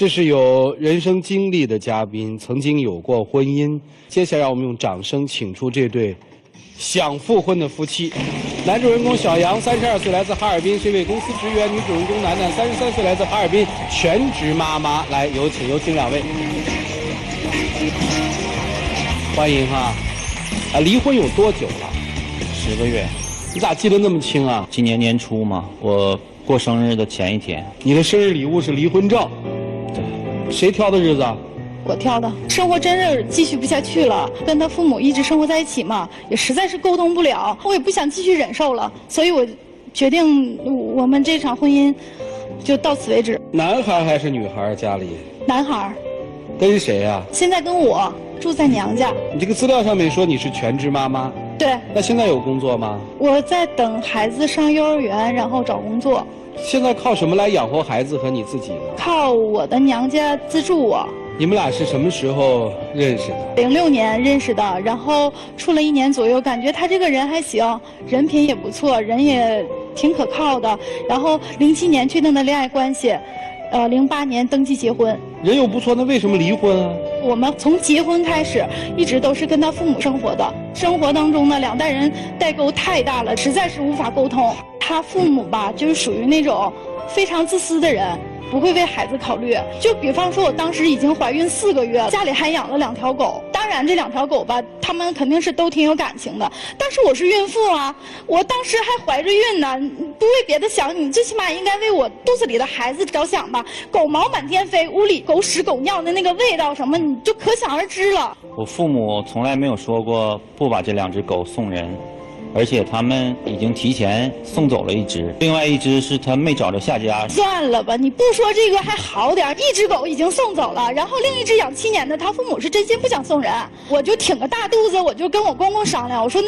这是有人生经历的嘉宾，曾经有过婚姻。接下来，让我们用掌声请出这对想复婚的夫妻。男主人公小杨，32岁，来自哈尔滨，是一位公司职员；女主人公楠楠，33岁，来自哈尔滨，全职妈妈。来，有请两位，欢迎哈。离婚有多久了？10个月。你咋记得那么清啊？今年年初嘛，我过生日的前一天。你的生日礼物是离婚照。对。谁挑的日子？我挑的。生活真是继续不下去了，跟他父母一直生活在一起嘛，也实在是沟通不了，我也不想继续忍受了，所以我决定我们这场婚姻就到此为止。男孩还是女孩？家里？男孩。跟谁呀？现在跟我住在娘家。你这个资料上面说你是全职妈妈。对。那现在有工作吗？我在等孩子上幼儿园，然后找工作。现在靠什么来养活孩子和你自己呢？靠我的娘家资助我。你们俩是什么时候认识的？06年认识的，然后处了1年左右，感觉他这个人还行，人品也不错，人也挺可靠的。然后07年确定的恋爱关系，08年登记结婚。人又不错，那为什么离婚啊？我们从结婚开始，一直都是跟他父母生活的。生活当中呢，2代人代沟太大了，实在是无法沟通。他父母吧，就是属于那种非常自私的人，不会为孩子考虑。就比方说，我当时已经怀孕4个月，家里还养了2条狗。当然，这2条狗吧，他们肯定是都挺有感情的。但是我是孕妇啊，我当时还怀着孕呢，不为别的想，你最起码应该为我肚子里的孩子着想吧。狗毛满天飞，屋里狗屎狗尿的那个味道什么，你就可想而知了。我父母从来没有说过不把这2只狗送人。而且他们已经提前送走了1只，另外1只是他没找着下家。算了吧，你不说这个还好点，1只狗已经送走了，然后另1只养7年的，他父母是真心不想送人。我就挺个大肚子，我就跟我公公商量，我说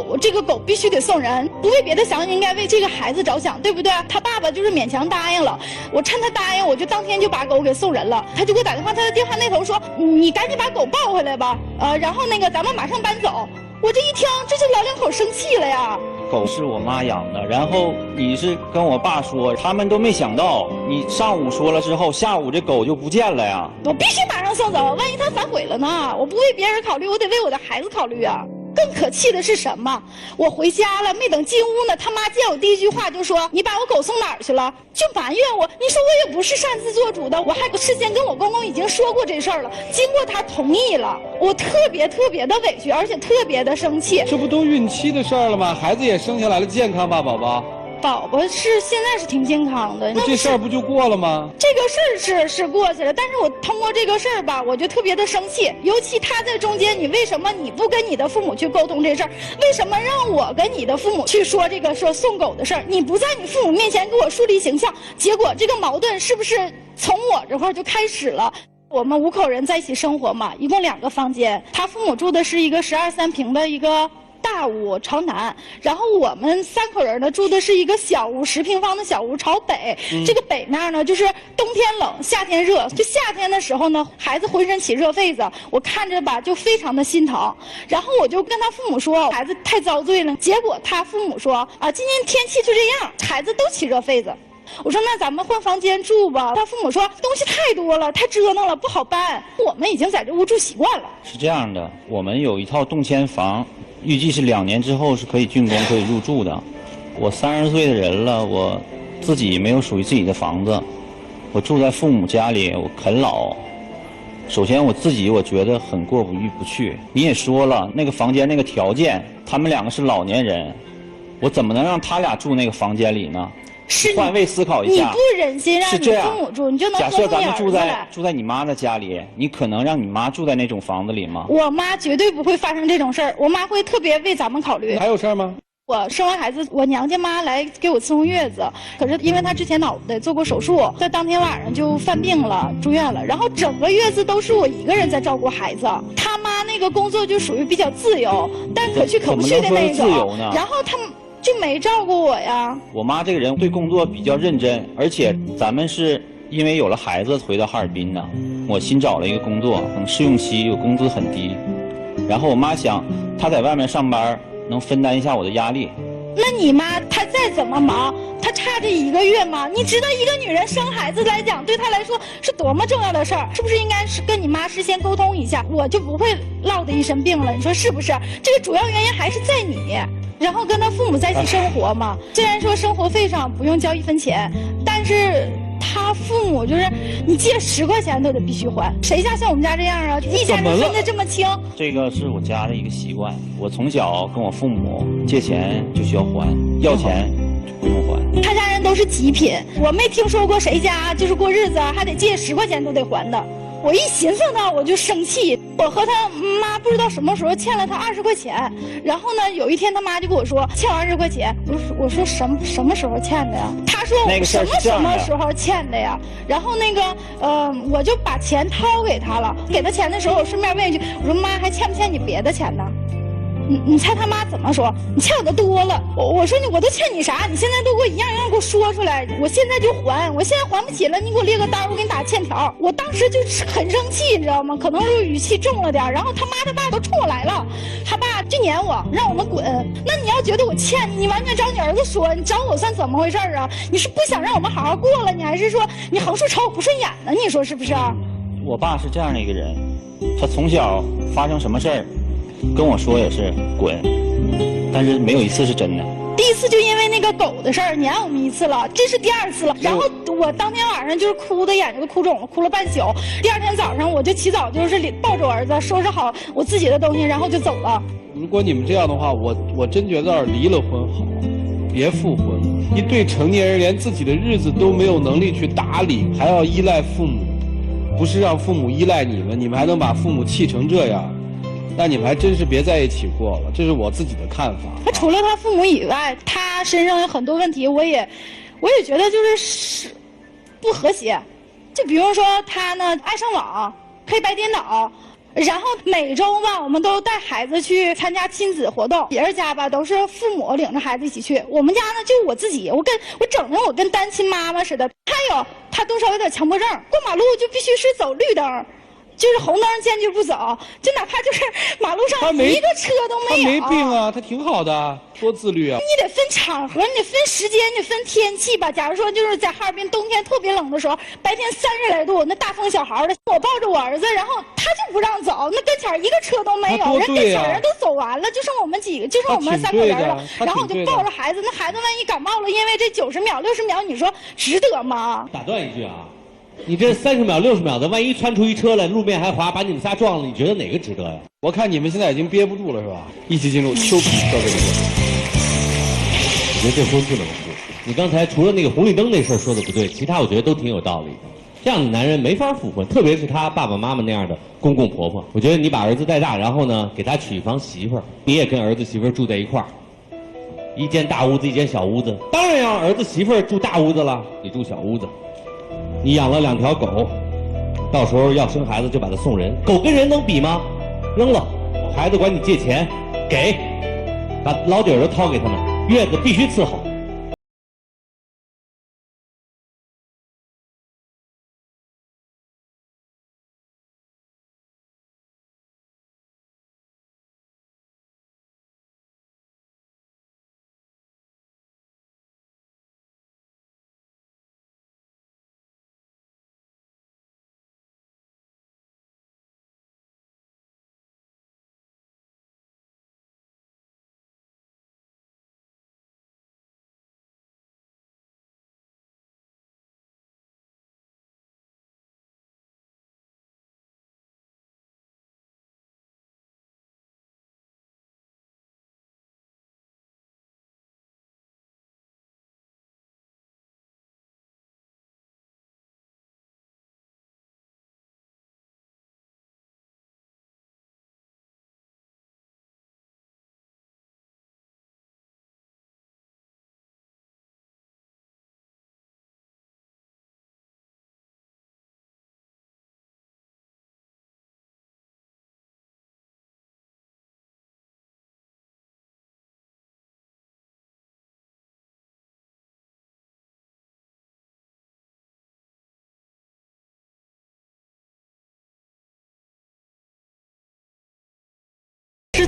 我这个狗必须得送人，不为别的想，应该为这个孩子着想，对不对？他爸爸就是勉强答应了，我趁他答应，我就当天就把狗给送人了。他就给我打电话，他的电话那头说，你赶紧把狗抱回来吧，然后咱们马上搬走。我这一听，这就老两口生气了呀。狗是我妈养的，然后你是跟我爸说，他们都没想到，你上午说了之后，下午这狗就不见了呀。我必须马上送走，万一它反悔了呢？我不为别人考虑，我得为我的孩子考虑啊。更可气的是什么？我回家了，没等进屋呢，他妈见我第一句话就说：“你把我狗送哪儿去了？”就埋怨我。你说我也不是擅自做主的，我还事先跟我公公已经说过这事儿了，经过他同意了，我特别的委屈，而且特别的生气。这不都孕期的事儿了吗？孩子也生下来了，健康吧，宝宝？宝宝现在是挺健康的，那这事儿不就过了吗？这个事儿是过去了，但是我通过这个事儿吧，我就特别的生气，尤其他在中间，你为什么你不跟你的父母去沟通这事儿？为什么让我跟你的父母去说说送狗的事儿？你不在你父母面前给我树立形象，结果这个矛盾是不是从我这块儿就开始了？我们5口人在一起生活嘛，一共2个房间，他父母住的是一个12、3平的一个大屋朝南，然后我们3口人呢住的是一个小屋10平方的小屋朝北。这个北面呢就是冬天冷夏天热，就夏天的时候呢孩子浑身起热痱子，我看着吧就非常的心疼。然后我就跟他父母说孩子太遭罪了，结果他父母说今年天气就这样，孩子都起热痱子。我说那咱们换房间住吧。他父母说东西太多了，太折腾了，不好搬。我们已经在这屋住习惯了。是这样的，我们有一套动迁房，预计是2年之后是可以竣工可以入住的。我30岁的人了，我自己没有属于自己的房子，我住在父母家里，我啃老。首先我自己我觉得很过意不去。你也说了，那个房间那个条件，他们2个是老年人，我怎么能让他俩住那个房间里呢？是换位思考一下，你不忍心让你父母住，你就能假设咱们住在你妈的家里，你可能让你妈住在那种房子里吗？我妈绝对不会发生这种事儿，我妈会特别为咱们考虑。还有事儿吗？我生完孩子，我娘家妈来给我伺候月子，可是因为她之前脑袋做过手术，在当天晚上就犯病了，住院了。然后整个月子都是我一个人在照顾孩子，他妈那个工作就属于比较自由，但可去可不去的那种。自由呢？然后他们就没照顾我呀。我妈这个人对工作比较认真，而且咱们是因为有了孩子回到哈尔滨呢，我新找了一个工作，可能试用期有工资很低，然后我妈想她在外面上班能分担一下我的压力，那你妈她再怎么忙，她差这1个月吗？你知道一个女人生孩子来讲，对她来说是多么重要的事儿，是不是应该是跟你妈事先沟通一下，我就不会落得一身病了？你说是不是？这个主要原因还是在你。然后跟他父母在一起生活嘛，虽然说生活费上不用交1分钱，但是他父母就是你借10块钱都得必须还，谁家像我们家这样啊？一家人分得这么清？这个是我家的一个习惯，我从小跟我父母借钱就需要还，要钱就不用还。他家人都是极品，我没听说过谁家就是过日子还得借10块钱都得还的。我一寻思呢，我就生气。我和他妈不知道什么时候欠了他20块钱，然后呢，有一天他妈就跟我说欠我20块钱。我说什么时候欠的呀？他说什么时候欠的呀？然后那个我就把钱掏给他了。给他钱的时候，我顺便问一句，我说妈还欠不欠你别的钱呢？你猜他妈怎么说？你欠我的多了。我说我都欠你啥？你现在都给我一样一样给我说出来，我现在就还。我现在还不起了，你给我列个单，我给你打欠条。我当时就是很生气，你知道吗？可能是语气重了点。然后他妈他爸都冲我来了，他爸就撵我，让我们滚。那你要觉得我欠你，你完全找你儿子说，你找我算怎么回事啊？你是不想让我们好好过了，你还是说你横竖瞅我不顺眼呢？你说是不是？我爸是这样的一个人，他从小发生什么事儿跟我说也是滚，但是没有一次是真的。第一次就因为那个狗的事儿撵我们1次了，这是第2次了。然后我当天晚上就是哭的眼睛都哭肿了，哭了半宿。第2天早上我就起早就是抱着我儿子收拾好我自己的东西，然后就走了。如果你们这样的话，我真觉得离了婚好，别复婚。一对成年人连自己的日子都没有能力去打理，还要依赖父母，不是让父母依赖你们，你们还能把父母气成这样。那你们还真是别在一起过了，这是我自己的看法。他除了他父母以外，他身上有很多问题，我也觉得就是不和谐。就比如说他呢爱上网，黑白颠倒，然后每周吧我们都带孩子去参加亲子活动，别人家吧都是父母领着孩子一起去，我们家呢就我自己，我整的我跟单亲妈妈似的。他多少有点强迫症，过马路就必须是走绿灯。就是红灯坚决不走，就哪怕就是马路上一个车都没有。他没病啊，他挺好的，多自律啊！你得分场合，你得分时间，你得分天气吧。假如说就是在哈尔滨冬天特别冷的时候，白天30来度，那大风小孩的，我抱着我儿子，然后他就不让走，那跟前一个车都没有，人跟前人都走完了，就剩我们几个，就剩我们3个人了。然后我就抱着孩子，那孩子万一感冒了，因为这90秒、60秒，你说值得吗？打断一句啊。你这30秒、60秒的，万一窜出一车来，路面还滑，把你们仨撞了，你觉得哪个值得呀？我看你们现在已经憋不住了，是吧？一起进入秋皮消费者。我觉得这婚不能复。你刚才除了那个红绿灯那事儿说的不对，其他我觉得都挺有道理的。这样的男人没法复婚，特别是他爸爸妈妈那样的公公婆婆。我觉得你把儿子带大，然后呢，给他娶一房媳妇儿，你也跟儿子媳妇儿住在一块儿，一间大屋子，一间小屋子。当然要儿子媳妇儿住大屋子了，你住小屋子。你养了2条狗，到时候要生孩子就把它送人，狗跟人能比吗？扔了，孩子管你借钱，给，把老底儿都掏给他们，月子必须伺候。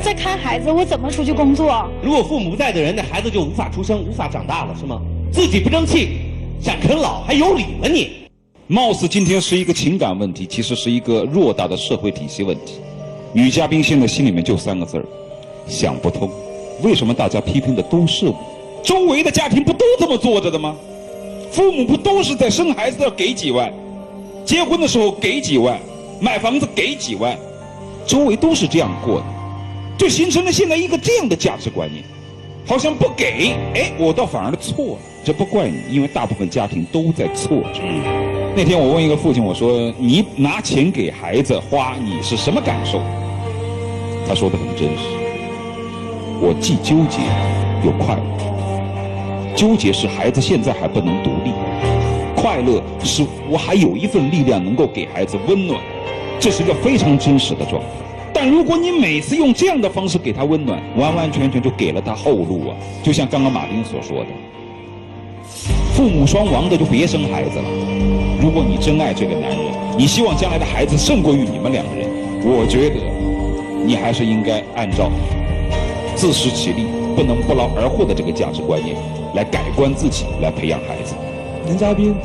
在看孩子，我怎么出去工作？如果父母不在的人，那孩子就无法出生，无法长大了，是吗？自己不争气，想啃老还有理了你？貌似今天是一个情感问题，其实是一个偌大的社会体系问题。女嘉宾现在心里面就3个字儿：想不通。为什么大家批评的都是我？周围的家庭不都这么做着的吗？父母不都是在生孩子要给几万，结婚的时候给几万，买房子给几万，周围都是这样过的，就形成了现在一个这样的价值观念，好像不给，哎，我倒反而错了。这不怪你，因为大部分家庭都在错着。那天我问一个父亲，我说你拿钱给孩子花，你是什么感受？他说的很真实，我既纠结又快乐。纠结是孩子现在还不能独立，快乐是我还有一份力量能够给孩子温暖，这是一个非常真实的状态。但如果你每次用这样的方式给他温暖，完完全全就给了他后路啊！就像刚刚马丁所说的，父母双亡的就别生孩子了。如果你真爱这个男人，你希望将来的孩子胜过于你们2个人，我觉得你还是应该按照自食其力，不能不劳而获的这个价值观念来改观自己，来培养孩子。男嘉宾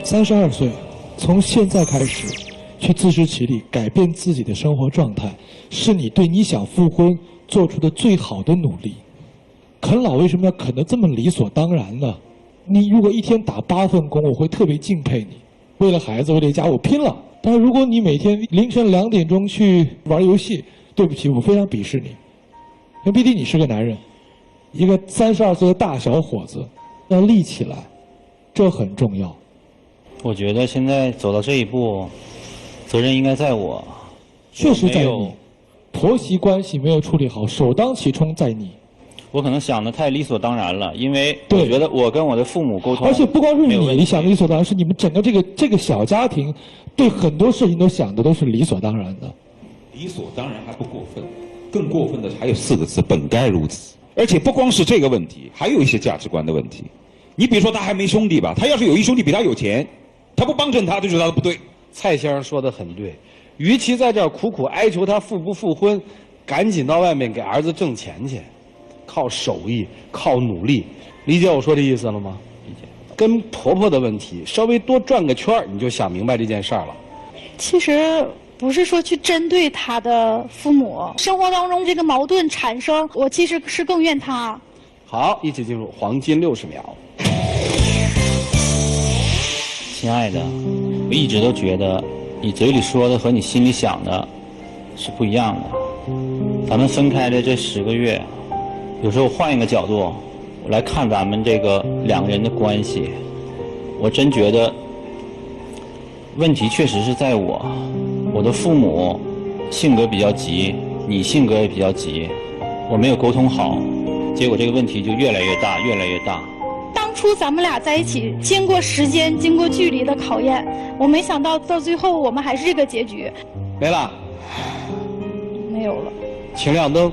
32岁，从现在开始去自食其力，改变自己的生活状态，是你对你想复婚做出的最好的努力。啃老为什么要啃得这么理所当然呢？你如果一天打8份工，我会特别敬佩你。为了孩子，为了家，我拼了。但是如果你每天凌晨2点钟去玩游戏，对不起，我非常鄙视你。因为毕竟你是个男人，一个32岁的大小伙子，要立起来，这很重要。我觉得现在走到这一步，责任应该在我。确实在你，婆媳关系没有处理好，首当其冲在你。我可能想的太理所当然了，因为我觉得我跟我的父母沟通，而且不光是你想理所当然，是你们整个这个小家庭，对很多事情都想的都是理所当然的。理所当然还不过分，更过分的还有4个字：本该如此。而且不光是这个问题，还有一些价值观的问题。你比如说他还没兄弟吧，他要是有一兄弟比他有钱，他不帮衬他，就是他的不对。蔡先生说的很对，与其在这儿苦苦哀求他复不复婚，赶紧到外面给儿子挣钱去，靠手艺，靠努力。理解我说的意思了吗？理解。跟婆婆的问题稍微多转个圈儿，你就想明白这件事儿了。其实不是说去针对他的父母，生活当中这个矛盾产生，我其实是更怨他。好，一起进入黄金60秒。亲爱的，我一直都觉得你嘴里说的和你心里想的是不一样的。咱们分开的这10个月，有时候换一个角度我来看咱们这个2个人的关系，我真觉得问题确实是在我。我的父母性格比较急，你性格也比较急，我没有沟通好，结果这个问题就越来越大，越来越大。当初咱们俩在一起，经过时间、经过距离的考验，我没想到到最后我们还是这个结局。没了，没有了。请亮灯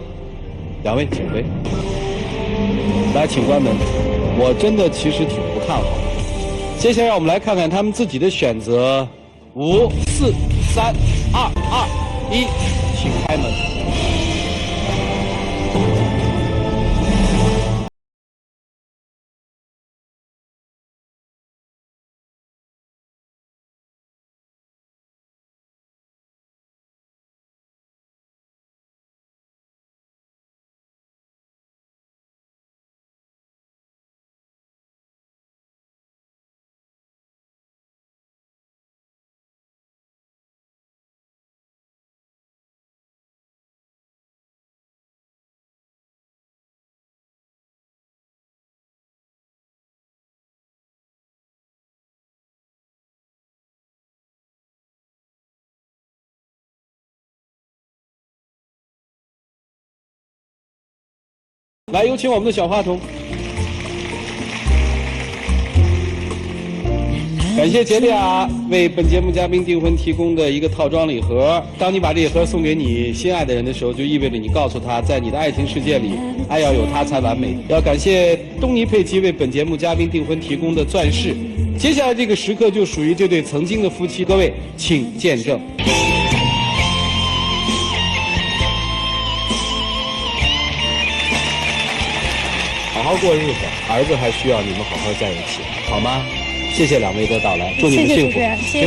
，2位请回。来，请关门。我真的其实挺不看好。接下来让我们来看看他们自己的选择。5、4、3、2、1，请开门。来，有请我们的小话筒。感谢杰利亚为本节目嘉宾订婚提供的一个套装礼盒。当你把这一盒送给你心爱的人的时候，就意味着你告诉他，在你的爱情世界里，爱要有他才完美。要感谢东尼佩奇为本节目嘉宾订婚提供的钻饰。接下来这个时刻就属于这对曾经的夫妻，各位请见证。好过日子，儿子还需要你们好好在一起，好吗？谢谢两位的到来，祝你们幸福。谢谢主持人，谢谢。